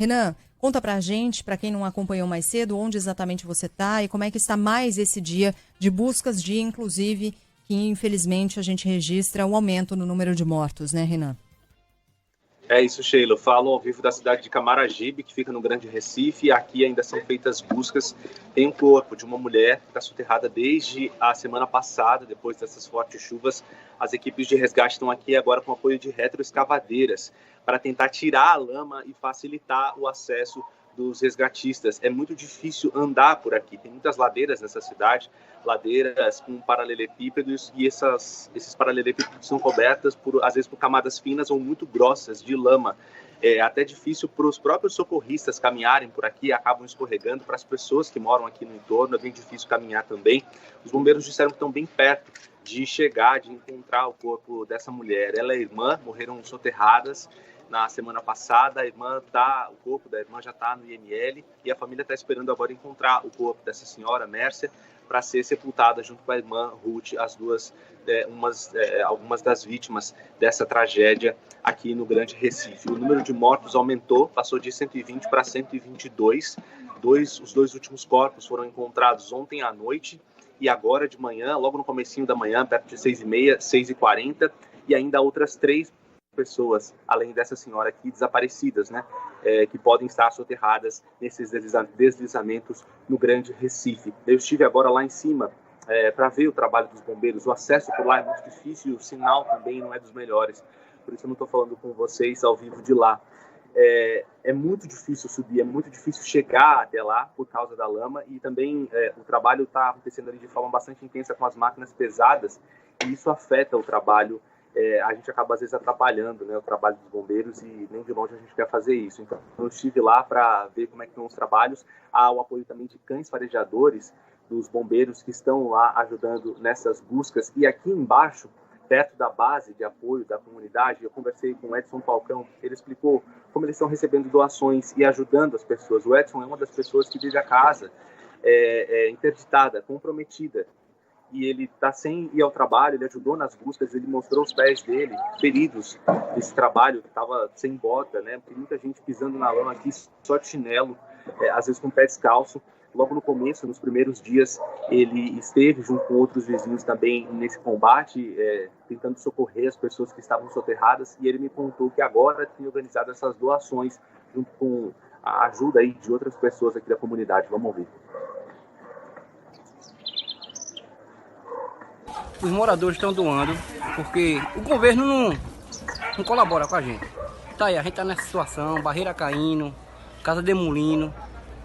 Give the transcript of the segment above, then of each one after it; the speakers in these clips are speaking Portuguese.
Renan, conta pra gente, pra quem não acompanhou mais cedo, onde exatamente você tá e como é que está mais esse dia de buscas, dia inclusive que infelizmente a gente registra o aumento no número de mortos, né, Renan? É isso, Sheila. Eu falo ao vivo da cidade de Camaragibe, que fica no Grande Recife, e aqui ainda são feitas buscas. Tem um corpo de uma mulher que está soterrada desde a semana passada, depois dessas fortes chuvas. As equipes de resgate estão aqui agora com apoio de retroescavadeira para tentar tirar a lama e facilitar o acesso dos resgatistas. É muito difícil andar por aqui. Tem muitas ladeiras nessa cidade, ladeiras com paralelepípedos, e esses paralelepípedos são cobertas, às vezes, por camadas finas ou muito grossas de lama. É até difícil para os próprios socorristas caminharem por aqui, acabam escorregando. Para as pessoas que moram aqui no entorno, é bem difícil caminhar também. Os bombeiros disseram que estão bem perto de chegar, de encontrar o corpo dessa mulher. Ela é irmã, morreram soterradas na semana passada. O corpo da irmã já está no IML e a família está esperando agora encontrar o corpo dessa senhora, Mércia, para ser sepultada junto com a irmã Ruth, as duas, algumas das vítimas dessa tragédia aqui no Grande Recife. O número de mortos aumentou, passou de 120 para 122. Os dois últimos corpos foram encontrados ontem à noite e agora de manhã, logo no comecinho da manhã, perto de 6h30, 6h40, e ainda outras 3 pessoas, além dessa senhora aqui, desaparecidas, né, que podem estar soterradas nesses deslizamentos no Grande Recife. Eu estive agora lá em cima para ver o trabalho dos bombeiros. O acesso por lá é muito difícil, o sinal também não é dos melhores, por isso eu não estou falando com vocês ao vivo de lá. É muito difícil subir, é muito difícil chegar até lá por causa da lama, e também o trabalho está acontecendo ali de forma bastante intensa com as máquinas pesadas, e isso afeta o trabalho. A gente acaba às vezes atrapalhando, né, o trabalho dos bombeiros, e nem de longe a gente quer fazer isso. Então eu estive lá para ver como é que estão os trabalhos. Há o apoio também de cães farejadores dos bombeiros que estão lá ajudando nessas buscas. E aqui embaixo, perto da base de apoio da comunidade, eu conversei com o Edson Falcão. Ele explicou como eles estão recebendo doações e ajudando as pessoas. O Edson é uma das pessoas que vive a casa interditada, comprometida, e ele está sem ir ao trabalho. Ele ajudou nas buscas, ele mostrou os pés dele, feridos desse trabalho, que estava sem bota, né? Tem muita gente pisando na lama aqui só de chinelo, às vezes com o pé descalço. Logo no começo, nos primeiros dias, ele esteve junto com outros vizinhos também nesse combate, tentando socorrer as pessoas que estavam soterradas, e ele me contou que agora tem organizado essas doações junto com a ajuda aí de outras pessoas aqui da comunidade. Vamos ouvir. Os moradores estão doando, porque o governo não colabora com a gente. Tá aí, a gente tá nessa situação, barreira caindo, casa demolindo,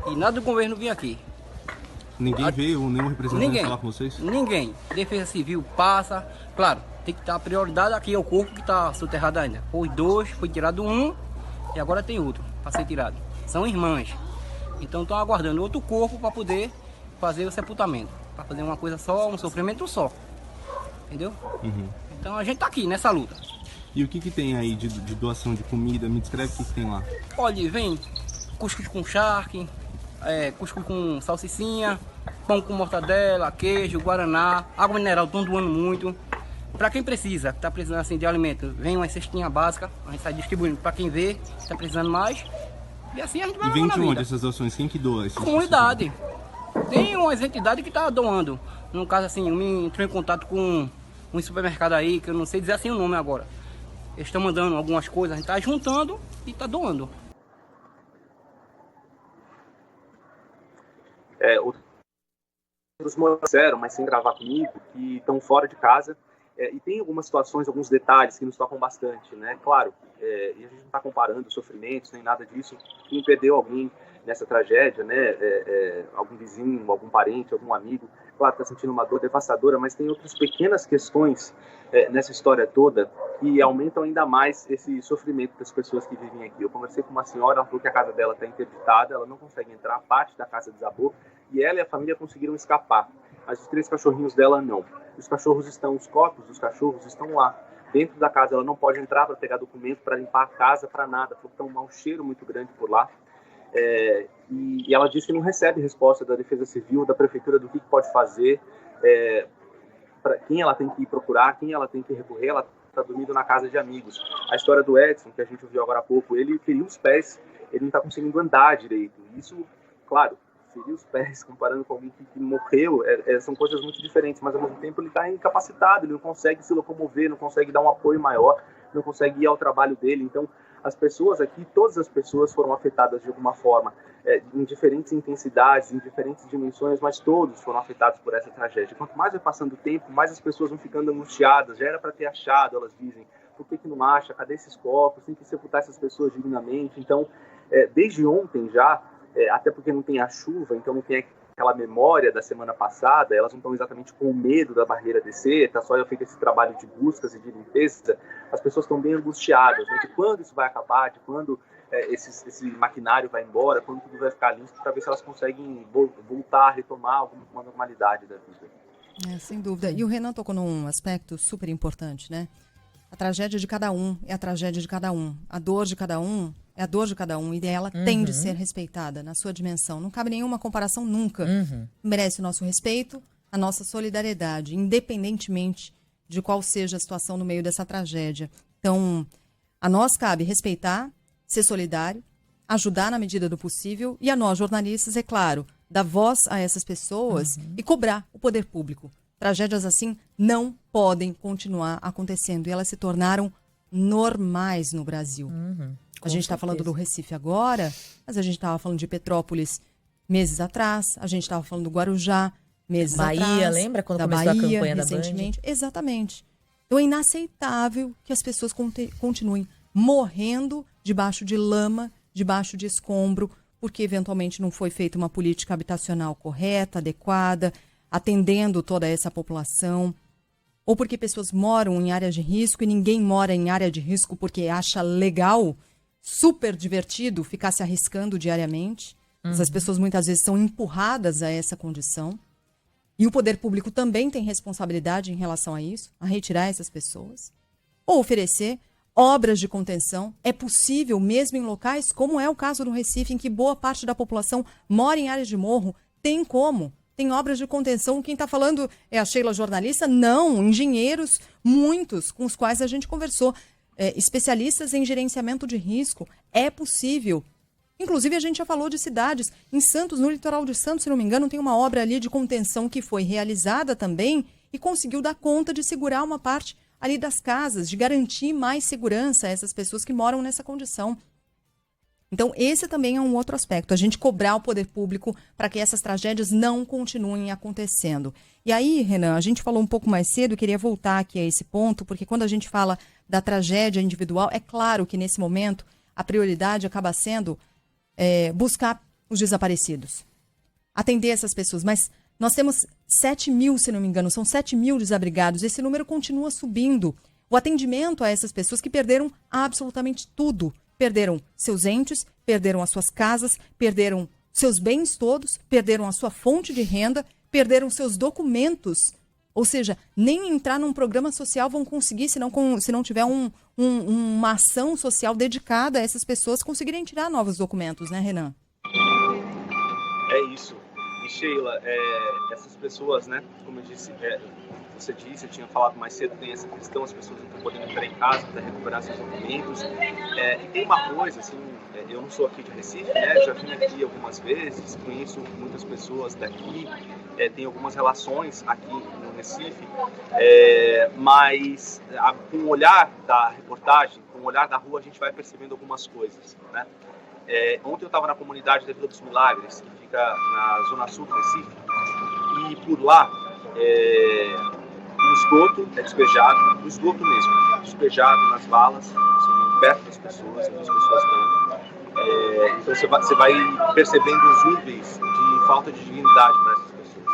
e nada do governo vir aqui. Ninguém veio, nenhum representante falar com vocês? Ninguém. Defesa Civil passa, claro, tem que dar prioridade aqui ao corpo que está soterrado ainda. Os 2, foi tirado um, e agora tem outro para ser tirado. São irmãs. Então estão aguardando outro corpo para poder fazer o sepultamento. Para fazer uma coisa só, um sofrimento só. Entendeu? Uhum. Então a gente tá aqui nessa luta. E o que tem aí de doação de comida? Me descreve o que tem lá. Olha, vem cuscuz com charque, cuscuz com salsicinha, pão com mortadela, queijo, guaraná, água mineral, estão doando muito. Para quem precisa, que tá precisando assim de alimento, vem uma cestinha básica, a gente sai distribuindo para quem vê, que tá precisando mais. E assim a gente vai. E vem de onde essas doações? Quem que doa? Comunidade. Tem umas entidades que tá doando. No caso assim, eu me entrei em contato com um supermercado aí, que eu não sei dizer assim o nome agora. Eles estão mandando algumas coisas, a gente tá juntando e tá doando. Outros moradores disseram, mas sem gravar comigo, que estão fora de casa, e tem algumas situações, alguns detalhes que nos tocam bastante, né? Claro, e a gente não está comparando sofrimentos nem nada disso. Quem perdeu alguém nessa tragédia, né? Algum vizinho, algum parente, algum amigo, claro, está sentindo uma dor devastadora, mas tem outras pequenas questões nessa história toda que aumentam ainda mais esse sofrimento das pessoas que vivem aqui. Eu conversei com uma senhora, ela falou que a casa dela está interditada, ela não consegue entrar, parte da casa desabou, e ela e a família conseguiram escapar, mas os 3 cachorrinhos dela não. Os corpos dos cachorros estão lá, dentro da casa. Ela não pode entrar para pegar documento, para limpar a casa, para nada, porque está um mau cheiro muito grande por lá. E ela disse que não recebe resposta da Defesa Civil, da Prefeitura, do que pode fazer, para quem ela tem que ir procurar, quem ela tem que recorrer. Ela está dormindo na casa de amigos. A história do Edson, que a gente ouviu agora há pouco, ele feriu os pés ele não está conseguindo andar direito. Isso, claro, ferir os pés comparando com alguém que morreu, são coisas muito diferentes, mas ao mesmo tempo ele está incapacitado, ele não consegue se locomover, não consegue dar um apoio maior, não consegue ir ao trabalho dele. Então, as pessoas aqui, todas as pessoas foram afetadas de alguma forma, em diferentes intensidades, em diferentes dimensões, mas todos foram afetados por essa tragédia. Quanto mais vai passando o tempo, mais as pessoas vão ficando angustiadas. Já era para ter achado, elas dizem. Por que não acha? Cadê esses corpos? Tem que sepultar essas pessoas dignamente. Então, desde ontem já, até porque não tem a chuva, então não tem aquela memória da semana passada, elas não estão exatamente com medo da barreira descer, está só feito esse trabalho de buscas e de limpeza, as pessoas estão bem angustiadas, né, de quando isso vai acabar, de quando esse maquinário vai embora, quando tudo vai ficar limpo, para ver se elas conseguem voltar, retomar alguma normalidade da vida. Sem dúvida. E o Renan tocou num aspecto super importante, né? A tragédia de cada um é a tragédia de cada um. A dor de cada um é a dor de cada um. E ela tem de ser respeitada na sua dimensão. Não cabe nenhuma comparação nunca. Merece o nosso respeito, a nossa solidariedade, independentemente de qual seja a situação no meio dessa tragédia. Então, a nós cabe respeitar, ser solidário, ajudar na medida do possível e a nós, jornalistas, é claro, dar voz a essas pessoas e cobrar o poder público. Tragédias assim não podem continuar acontecendo e elas se tornaram normais no Brasil. A gente está falando do Recife agora, mas a gente estava falando de Petrópolis meses atrás, a gente estava falando do Guarujá meses atrás. Bahia, lembra quando começou a campanha da Band? Exatamente. Então é inaceitável que as pessoas continuem morrendo debaixo de lama, debaixo de escombro, porque eventualmente não foi feita uma política habitacional correta, adequada, atendendo toda essa população, ou porque pessoas moram em áreas de risco e ninguém mora em área de risco porque acha legal, super divertido ficar se arriscando diariamente. Essas pessoas muitas vezes são empurradas a essa condição. E o poder público também tem responsabilidade em relação a isso, a retirar essas pessoas. Ou oferecer obras de contenção. É possível, mesmo em locais como é o caso do Recife, em que boa parte da população mora em áreas de morro, tem como. Tem obras de contenção. Quem está falando é a Sheila, jornalista? Não, engenheiros, muitos, com os quais a gente conversou. Especialistas em gerenciamento de risco. É possível. Inclusive, a gente já falou de cidades. Em Santos, no litoral de Santos, se não me engano, tem uma obra ali de contenção que foi realizada também e conseguiu dar conta de segurar uma parte ali das casas, de garantir mais segurança a essas pessoas que moram nessa condição. Então, esse também é um outro aspecto, a gente cobrar o poder público para que essas tragédias não continuem acontecendo. E aí, Renan, a gente falou um pouco mais cedo, eu queria voltar aqui a esse ponto, porque quando a gente fala da tragédia individual, é claro que nesse momento a prioridade acaba sendo buscar os desaparecidos, atender essas pessoas, mas nós temos 7 mil, se não me engano, são 7 mil desabrigados, esse número continua subindo. O atendimento a essas pessoas que perderam absolutamente tudo, perderam seus entes, perderam as suas casas, perderam seus bens todos, perderam a sua fonte de renda, perderam seus documentos. Ou seja, nem entrar num programa social vão conseguir se não tiver uma ação social dedicada a essas pessoas conseguirem tirar novos documentos, né, Renan? É isso. E Sheila, essas pessoas, né, como eu disse, você disse, eu tinha falado mais cedo, tem essa questão, as pessoas não estão podendo entrar em casa para recuperar seus documentos. E tem uma coisa, assim, eu não sou aqui de Recife, né, já vim aqui algumas vezes, conheço muitas pessoas daqui, tenho algumas relações aqui no Recife, mas com o olhar da reportagem, com o olhar da rua, a gente vai percebendo algumas coisas, né? Ontem eu estava na comunidade da Vila dos Milagres, que fica na zona sul do Recife, e por lá o esgoto é despejado, o esgoto mesmo, despejado nas valas, assim, perto das pessoas, onde as pessoas estão. Então você vai percebendo os níveis de falta de dignidade para essas pessoas.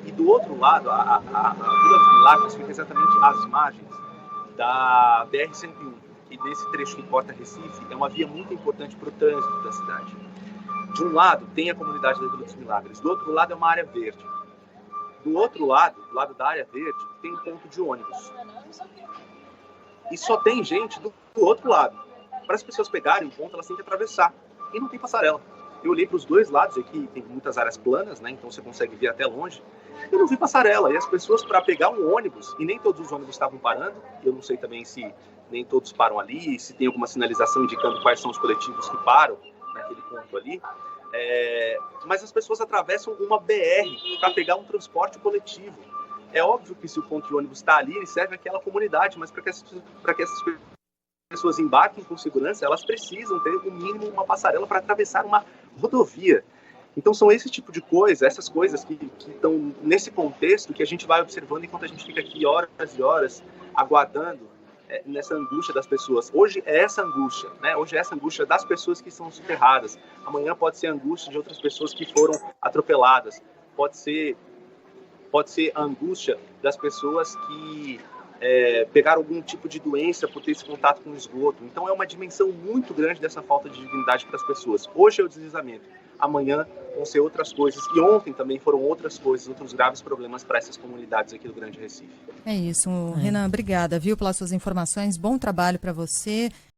E do outro lado, a Vila dos Milagres fica exatamente às margens da BR-101. E desse trecho que corta Recife, é uma via muito importante para o trânsito da cidade. De um lado, tem a comunidade da Vila dos Milagres, do outro lado é uma área verde. Do outro lado, do lado da área verde, tem um ponto de ônibus. E só tem gente do outro lado. Para as pessoas pegarem o ponto, elas têm que atravessar. E não tem passarela. Eu olhei para os dois lados, aqui tem muitas áreas planas, né? Então você consegue ver até longe. Eu não vi passarela. E as pessoas, para pegar um ônibus, e nem todos os ônibus estavam parando, eu não sei também se nem todos param ali, se tem alguma sinalização indicando quais são os coletivos que param naquele ponto ali. Mas as pessoas atravessam uma BR para pegar um transporte coletivo. É óbvio que se o ponto de ônibus está ali, ele serve àquela comunidade, mas para que essas pessoas embarquem com segurança, elas precisam ter, no mínimo, uma passarela para atravessar uma rodovia. Então são esse tipo de coisa, essas coisas que estão nesse contexto que a gente vai observando enquanto a gente fica aqui horas e horas aguardando nessa angústia das pessoas. Hoje é essa angústia, né? Hoje é essa angústia das pessoas que são soterradas. Amanhã pode ser a angústia de outras pessoas que foram atropeladas. Pode ser a angústia das pessoas que pegaram algum tipo de doença por ter esse contato com o esgoto. Então é uma dimensão muito grande dessa falta de dignidade para as pessoas. Hoje é o deslizamento, amanhã vão ser outras coisas. E ontem também foram outras coisas, outros graves problemas para essas comunidades aqui do Grande Recife. É isso, Renan, obrigada, viu, pelas suas informações. Bom trabalho para você.